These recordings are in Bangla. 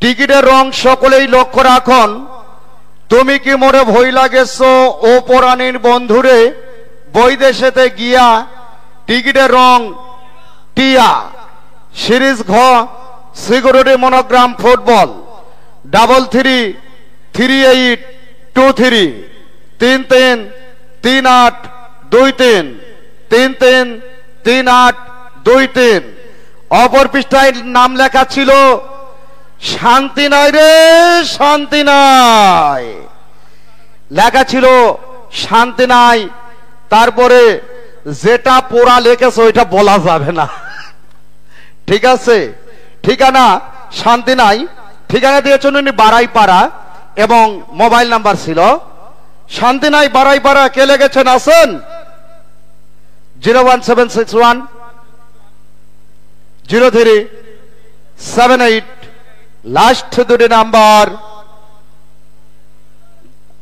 টিকিটের রং সকলেই লক্ষ্য রাখুন। তুমি কি মোরে ভয় লাগেছ ও পরাণীর বন্ধুরে, বৈদেশেতে গিয়া টিকিটের রং টিয়া। সিরিজ ঘ সিকিউরিটি মনোগ্রাম ফুটবল 333823 333823 333823। অপর পৃষ্ঠায় নাম লেখা ছিল শান্তি নাই রে শান্তি নাই, লেখা ছিল শান্তি নাই। তারপরে যেটা পোড়া লেখেছে ওইটা বলা যাবে না, ঠিক আছে? ঠিকানা শান্তি নাই, ঠিকানা দিয়েছেন উনি বারাইপাড়া এবং মোবাইল নাম্বার ছিল শান্তি নাই বারাইপাড়া। কে লেগেছেন আসেন 01761 0378 লাস্ট দুটি নাম্বার।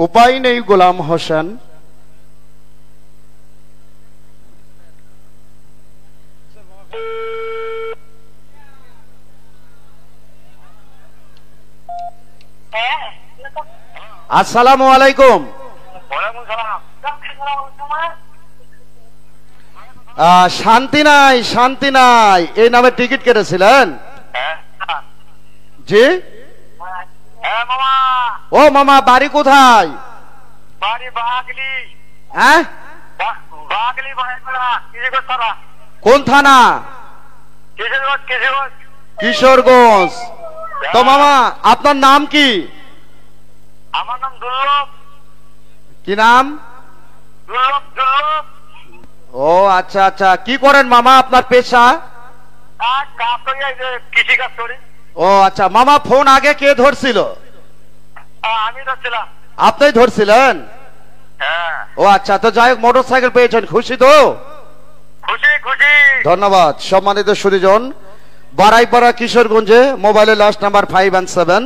উপায় নেই গোলাম হোসেন। আসসালামু আলাইকুম। শান্তি নাই শান্তি নাই এই নামে টিকিট কেটেছিলেন? জি। ও মামা, বাড়ি কোথায়? হ্যাঁ, কোন থানা? কিশোরগঞ্জ। তো মামা আপনার নাম কি? আমার নাম দুর্লভ। কি নাম? দুর্লভ। দুর্লভ। ও আচ্ছা আচ্ছা। কি করেন মামা, আপনার পেশা? কাজ করি, কৃষি কাজ করি। ও আচ্ছা। মামা ফোন আগে কে ধরছিল? আমি ধরছিলাম। আপনি ধরছিলেন? হ্যাঁ। ও আচ্ছা। তো যাই হোক, মোটরসাইকেল পেয়েছেন, খুশি তো? খুশি খুশি। ধন্যবাদ। সম্মানিত সুধীজন, বারাইপাড়া কিশোরগঞ্জে মোবাইলের লাস্ট নাম্বার 5 and 7,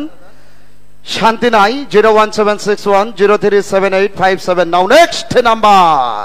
শান্তি নাই 01761 037857। নাও নেক্সট নাম্বার।